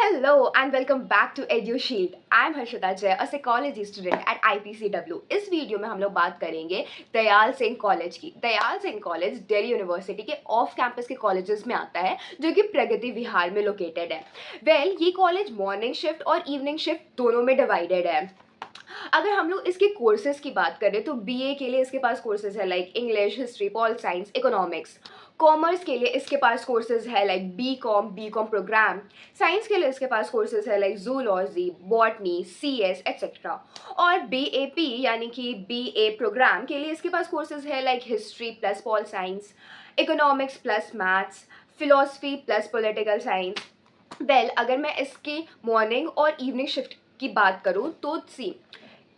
Hello and welcome back to EduShield. I am Harshita Jay, a psychology student at IPCW. इस video में हम लोग बात करेंगे दयाल सिंह कॉलेज की। दयाल सिंह कॉलेज दिल्ली यूनिवर्सिटी के ऑफ कैंपस के कॉलेजेस में आता है जो कि प्रगति विहार में लोकेटेड है। ये कॉलेज मॉर्निंग शिफ्ट और इवनिंग शिफ्ट दोनों में डिवाइडेड है। अगर हम लोग इसके कोर्सेज की बात करें तो बीए के लिए इसके पास कोर्सेज है like English, history, pol science, economics. Commerce के लिए इसके पास कोर्सेज है like B com programme. Science के लिए इसके पास कोर्सेज है like zoology, botany, CS etcetera. और बीएपी यानी कि बीए प्रोग्राम के लिए इसके पास कोर्सेज है like history plus pol science, economics plus maths, philosophy plus political science. अगर मैं इसकी मॉर्निंग और इवनिंग शिफ्ट की बात करूँ तो सी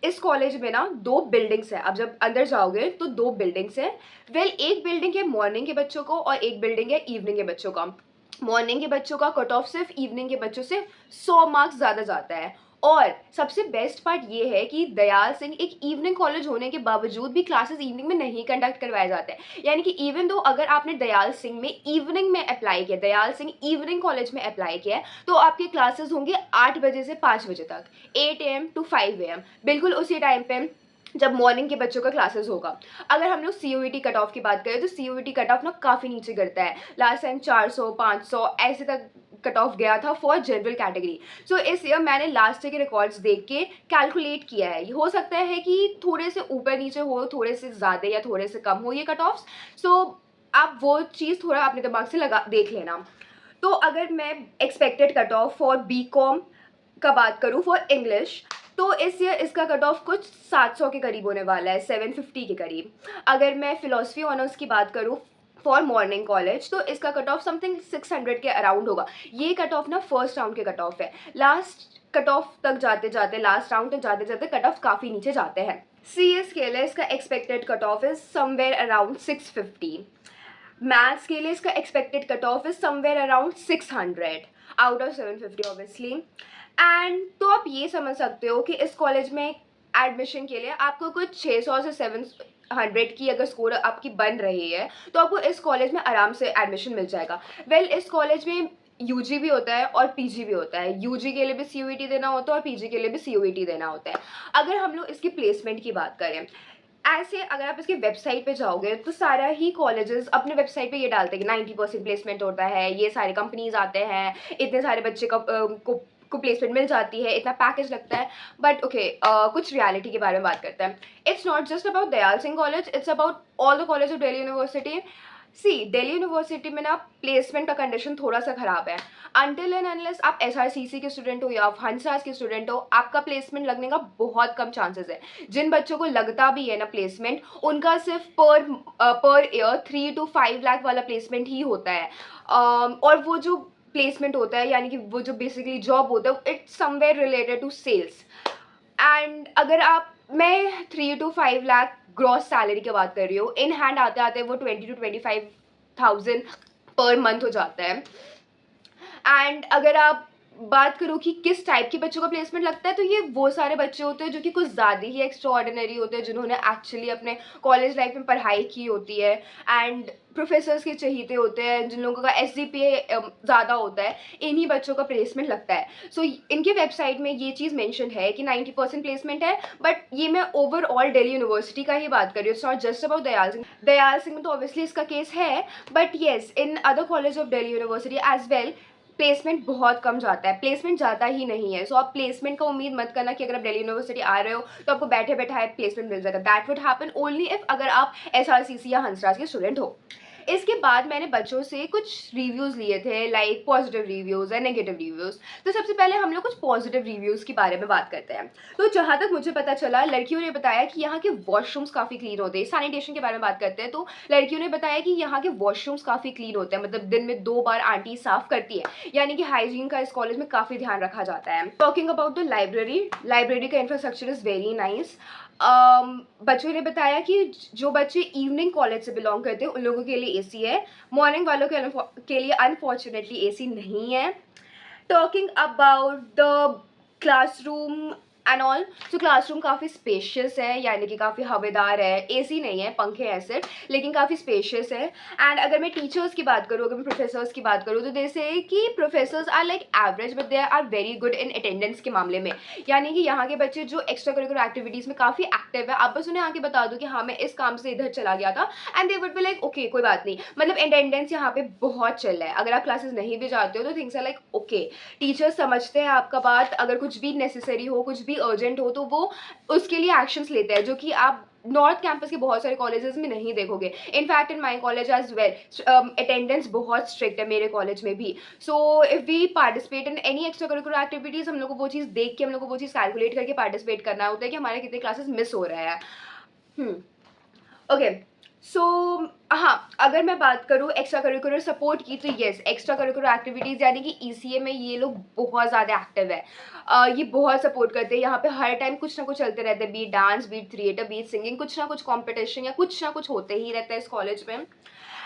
इस कॉलेज में ना दो बिल्डिंग्स है। अब जब अंदर जाओगे तो दो बिल्डिंग्स है। एक बिल्डिंग है मॉर्निंग के बच्चों को और एक बिल्डिंग है इवनिंग के बच्चों का। मॉर्निंग के बच्चों का कट ऑफ सिर्फ इवनिंग के बच्चों से 100 मार्क्स ज़्यादा जाता है। और सबसे बेस्ट पार्ट ये है कि दयाल सिंह एक इवनिंग कॉलेज होने के बावजूद भी क्लासेस इवनिंग में नहीं कंडक्ट करवाए जाते हैं। यानी कि इवन दो अगर आपने दयाल सिंह में इवनिंग में अप्लाई किया, दयाल सिंह इवनिंग कॉलेज में अप्लाई किया है, तो आपके क्लासेस होंगे 8 बजे से 5 बजे तक, 8 AM to 5 AM, बिल्कुल उसी टाइम पे जब मॉर्निंग के बच्चों का क्लासेस होगा। अगर हम लोग सीयूईटी कट ऑफ की बात करें तो सीयूईटी कट ऑफ ना काफ़ी नीचे गिरता है। लास्ट टाइम 400 500 ऐसे तक कट ऑफ गया था फॉर जनरल कैटेगरी। सो इस ईयर मैंने लास्ट ईयर के रिकॉर्ड्स देख के कैलकुलेट किया है। हो सकता है कि थोड़े से ऊपर नीचे हो, थोड़े से ज़्यादा या थोड़े से कम हो ये कट ऑफ्स। सो आप वो चीज़ थोड़ा अपने दिमाग से लगा देख लेना। तो अगर मैं expected cut off for B com का बात करूँ फॉर इंग्लिश, तो इस ईयर इसका कट ऑफ कुछ 700 के करीब होने वाला है, 750 के करीब। अगर मैं फिलोसफी ऑनर्स की बात करूँ फॉर मॉर्निंग कॉलेज तो इसका कट ऑफ समथिंग 600 के अराउंड होगा। ये कट ऑफ ना फर्स्ट राउंड के कट ऑफ है। लास्ट कट ऑफ तक जाते जाते, लास्ट राउंड तक जाते जाते कट ऑफ काफ़ी नीचे जाते हैं। सीएस के लिए इसका expected cut of is somewhere around 650। Maths के लिए इसका expected cut of is somewhere around 600 out of 750 obviously. And तो आप ये समझ सकते हो कि इस कॉलेज में एडमिशन के लिए आपको कुछ 600 से 700 की अगर स्कोर आपकी बन रही है तो आपको इस कॉलेज में आराम से एडमिशन मिल जाएगा। इस कॉलेज में यूजी भी होता है और पीजी भी होता है। यूजी के लिए भी सीयूईटी देना होता है और पीजी के लिए भी सीयूईटी देना होता है। अगर हम लोग इसकी प्लेसमेंट की बात करें, ऐसे अगर आप इसकी वेबसाइट पे जाओगे तो सारा ही कॉलेजेस अपने वेबसाइट पे ये डालते हैं कि 90% प्लेसमेंट होता है, ये सारे कंपनीज आते हैं, इतने सारे बच्चे को प्लेसमेंट मिल जाती है, इतना पैकेज लगता है। बट ओके, कुछ रियलिटी के बारे में बात करते हैं। It's not just about Dayal Singh college, it's about all the college of Delhi university. Delhi university में ना प्लेसमेंट का कंडीशन थोड़ा सा ख़राब है। अनटिल एंड अनलेस आप एसआरसीसी के स्टूडेंट हो या हंसराज के स्टूडेंट हो, आपका प्लेसमेंट लगने का बहुत कम चांसेस है। जिन बच्चों को लगता भी है ना प्लेसमेंट, उनका सिर्फ पर ईयर 3 to 5 लाख वाला प्लेसमेंट ही होता है। और वो जो प्लेसमेंट होता है यानी कि वो जो बेसिकली जॉब होता है, it's somewhere related to sales. And अगर आप मैं 3 to 5 लाख ग्रॉस सैलरी की बात कर रही हूँ, इन हैंड आते आते वो 20 to 25,000 पर मंथ हो जाता है। एंड अगर आप बात करो कि किस टाइप के बच्चों का प्लेसमेंट लगता है, तो ये वो सारे बच्चे होते हैं जो कि कुछ ज़्यादा ही एक्स्ट्रा ऑर्डिनरी होते हैं, जिन्होंने एक्चुअली अपने कॉलेज लाइफ में पढ़ाई की होती है एंड प्रोफेसर्स के चहीते होते हैं, जिन लोगों का SGPA ज़्यादा होता है, इन्हीं बच्चों का प्लेसमेंट लगता है। सो इनके वेबसाइट में ये चीज़ मेंशन है कि 90% प्लेसमेंट है। बट ये मैं ओवरऑल दिल्ली यूनिवर्सिटी का ही बात कर रही हूँ, it's not just about Dayal Singh. Dayal Singh में तो ऑब्वियसली इसका केस है, but yes in other college of Delhi university as well placement बहुत कम जाता है, प्लेसमेंट जाता ही नहीं है। सो आप प्लेसमेंट का उम्मीद मत करना कि अगर आप दिल्ली यूनिवर्सिटी आ रहे हो तो आपको बैठे बैठाए प्लेसमेंट मिल जाएगा। That would happen only if अगर आप SRCC या हंसराज के स्टूडेंट हो। इसके बाद मैंने बच्चों से कुछ रिव्यूज़ लिए थे, लाइक पॉजिटिव रिव्यूज़ या नेगेटिव रिव्यूज़। तो सबसे पहले हम लोग कुछ पॉजिटिव रिव्यूज़ के बारे में बात करते हैं। तो जहाँ तक मुझे पता चला, लड़कियों ने बताया कि यहाँ के वॉशरूम्स काफ़ी क्लीन होते हैं। सैनिटेशन के बारे में बात करते हैं तो लड़कियों ने बताया कि यहाँ के वॉशरूम्स काफ़ी क्लीन होते हैं, मतलब दिन में 2 बार आंटी साफ़ करती है, यानी कि हाइजीन का इस कॉलेज में काफ़ी ध्यान रखा जाता है। टॉकिंग अबाउट द लाइब्रेरी का इंफ्रास्ट्रक्चर इज़ वेरी नाइस। बच्चों ने बताया कि जो बच्चे इवनिंग कॉलेज से बिलोंग करते हैं उन लोगों के लिए एसी है, मॉर्निंग वालों के लिए अनफॉर्चुनेटली एसी नहीं है। Talking about the classroom and all. तो क्लासरूम काफ़ी स्पेशियस है, यानी कि काफ़ी हवादार है, एसी नहीं है, पंखे हैं सिर्फ, लेकिन काफ़ी स्पेशियस है। एंड अगर मैं टीचर्स की बात करूँ, अगर मैं प्रोफेसर्स की बात करूँ, तो जैसे कि professors are like average but they are very good in attendance के मामले में। यानी कि यहाँ के बच्चे जो एक्स्ट्रा करिकुलर एक्टिविटीज़ में काफ़ी एक्टिव है, आप बस उन्हें आके बता दो कि हाँ मैं इस काम से इधर चला गया था, and they would be like okay कोई बात नहीं। मतलब अटेंडेंस यहाँ पे बहुत चल रहा है। अगर आप क्लासेस नहीं भी जाते हो तो things are like okay, teachers समझते हैं आपका बात। अगर कुछ भी नेसेसरी हो, कुछ भी अर्जेंट हो, तो वो उसके लिए एक्शंस लेते हैं, जो कि आप नॉर्थ कैंपस के बहुत सारे कॉलेजेस में नहीं देखोगे। In fact in my college as well attendance बहुत स्ट्रिक्ट है मेरे कॉलेज में भी। So if we participate in any extra curricular activities, हम लोग को वो चीज़ देख के, हम लोग को वो चीज़ कैलकुलेट करके पार्टिसिपेट करना होता है कि हमारे कितने क्लासेस मिस हो रहे हैं। ओके, सो हाँ, अगर मैं बात करूँ एक्स्ट्रा करिकुलर सपोर्ट की, तो येस, एक्स्ट्रा करिकुलर एक्टिविटीज़ यानी कि ईसीए में ये लोग बहुत ज़्यादा एक्टिव है। ये बहुत सपोर्ट करते हैं। यहाँ पे हर टाइम कुछ ना कुछ चलते रहते हैं, be it dance, be it theatre, be it singing, कुछ ना कुछ कॉम्पिटिशन या कुछ ना कुछ होते ही रहता है इस कॉलेज में।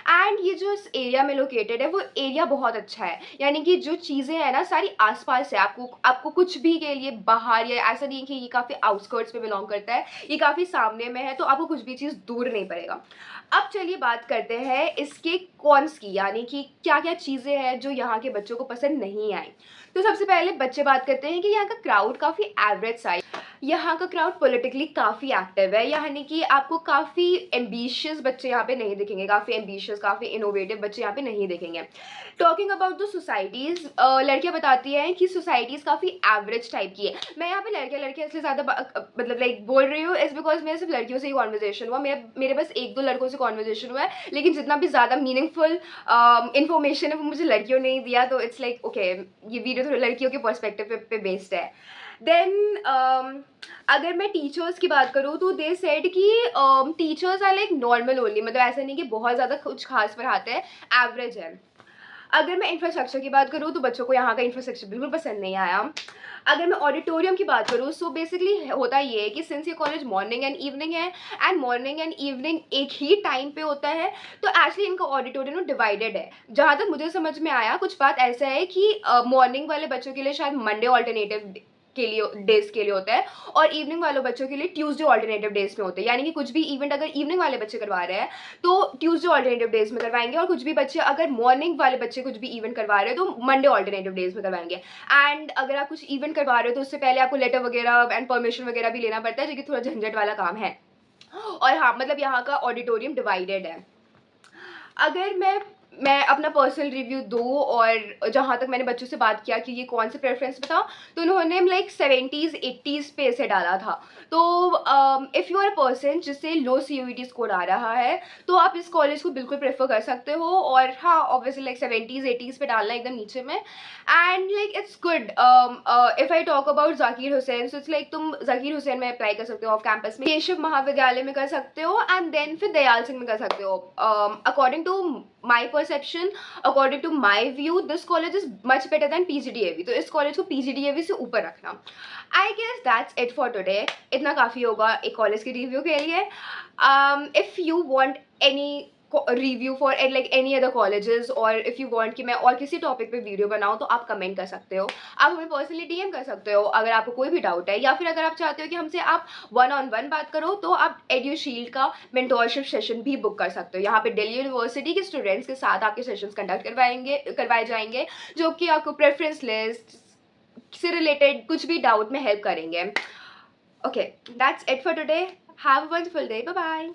एंड ये जो इस एरिया में लोकेटेड है, वो एरिया बहुत अच्छा है। यानी कि जो चीज़ें हैं ना, सारी आसपास है। आपको आपको कुछ भी के लिए बाहर, या ऐसा नहीं है कि ये काफ़ी आउटस्कर्ट्स में बिलोंग करता है, ये काफ़ी सामने में है, तो आपको कुछ भी चीज़ दूर नहीं पड़ेगा। अब चलिए बात करते हैं इसके कॉन्स की, यानी कि क्या क्या चीज़ें हैं जो यहाँ के बच्चों को पसंद नहीं आई। तो सबसे पहले बच्चे बात करते हैं कि यहाँ का क्राउड काफ़ी एवरेज सा है। यहाँ का क्राउड पॉलिटिकली काफ़ी एक्टिव है, यानी कि आपको काफ़ी एम्बिशियस बच्चे यहाँ पे नहीं दिखेंगे, काफ़ी एम्बिशियस, काफ़ी इनोवेटिव बच्चे यहाँ पे नहीं दिखेंगे। टॉकिंग अबाउट द सोसाइटीज़, लड़कियाँ बताती हैं कि सोसाइटीज़ काफ़ी एवरेज टाइप की है। मैं यहाँ पे लड़कियाँ लड़कियाँ इसलिए ज़्यादा मतलब लाइक बोल रही हूँ, इज़ बिकॉज मेरे सिर्फ लड़कियों से ही कॉन्वर्जेशन हुआ। मेरे बस एक दो लड़कों से कॉन्वर्जेशन हुआ है, लेकिन जितना भी ज़्यादा मीनिंगफुल इन्फॉर्मेशन है वो मुझे लड़कियों ने ही दिया। तो इट्स लाइक ओके, ये वीडियो थोड़ा लड़कियों के पर्सपेक्टिव पे बेस्ड है। देन अगर मैं टीचर्स की बात करूँ, तो दे सेड कि teachers are like normal only, मतलब ऐसा नहीं कि बहुत ज़्यादा कुछ खास पढ़ाते हैं, एवरेज है। अगर मैं इंफ्रास्ट्रक्चर की बात करूँ, तो बच्चों को यहाँ का इंफ्रास्ट्रक्चर बिल्कुल पसंद नहीं आया। अगर मैं ऑडिटोरियम की बात करूँ, सो बेसिकली होता ये है कि सिंस ये कॉलेज मॉर्निंग एंड इवनिंग है, एंड मॉर्निंग एंड इवनिंग एक ही टाइम पे होता है, तो एक्चुअली इनका ऑडिटोरियम डिवाइडेड है। जहाँ तक मुझे समझ में आया, कुछ बात ऐसा है कि मॉर्निंग वाले बच्चों के लिए शायद मंडे ऑल्टरनेटिव के लिए डेज के लिए होता है, और इवनिंग वाले बच्चों के लिए ट्यूसडे ऑल्टरनेटिव डेज में होते हैं। यानी कि कुछ भी इवेंट अगर इवनिंग वाले बच्चे करवा रहे हैं, तो ट्यूसडे ऑल्टरनेटिव डेज में करवाएंगे, और कुछ भी बच्चे अगर मॉर्निंग वाले बच्चे कुछ भी इवेंट करवा रहे हैं, तो मंडे ऑल्टरनेटिव डेज में करवाएंगे। एंड अगर आप कुछ इवेंट करवा रहे हो, तो उससे पहले आपको लेटर वगैरह एंड परमिशन वगैरह भी लेना पड़ता है, जो कि थोड़ा झंझट वाला काम है। और हाँ, मतलब यहाँ का ऑडिटोरियम डिवाइडेड है। अगर मैं अपना पर्सनल रिव्यू दूँ, और जहाँ तक मैंने बच्चों से बात किया कि ये कौन से प्रेफरेंस बताओ, तो उन्होंने लाइक 70s 80s पे इसे डाला था। तो if you are a person जिससे लो CUET स्कोर आ रहा है, तो आप इस कॉलेज को बिल्कुल प्रेफर कर सकते हो। और हाँ, ऑब्वियसली लाइक 70s 80s पे डालना एकदम नीचे में, and like it's good. If I talk about Zakir Hussain, so it's like तुम जाकिर हुसैन में अप्लाई कर सकते हो ऑफ कैंपस में, केशव महाविद्यालय में कर सकते हो, एंड देन फिर दयाल सिंह में कर सकते हो। According to my perception, according to my view, this college is much better than PGDAV, तो इस कॉलेज को PGDAV से ऊपर रखना। I guess that's it for today। इतना काफ़ी होगा एक कॉलेज के रिव्यू के लिए। If you want any review for like any other colleges, और इफ़ यू वांट कि मैं और किसी टॉपिक पे वीडियो बनाऊँ, तो आप कमेंट कर सकते हो, आप हमें पर्सनली DM कर सकते हो अगर आपको कोई भी डाउट है, या फिर अगर आप चाहते हो कि हमसे आप 1-on-1 बात करो, तो आप एड्यूशील्ड का मेंटोरशिप सेशन भी बुक कर सकते हो। यहाँ पे दिल्ली यूनिवर्सिटी के स्टूडेंट्स के साथ आपके सेशंस कंडक्ट करवाए जाएंगे, जो कि आपको प्रेफरेंस लिस्ट से रिलेटेड कुछ भी डाउट में हेल्प करेंगे। Okay, that's it for today. Have a wonderful day. Bye bye.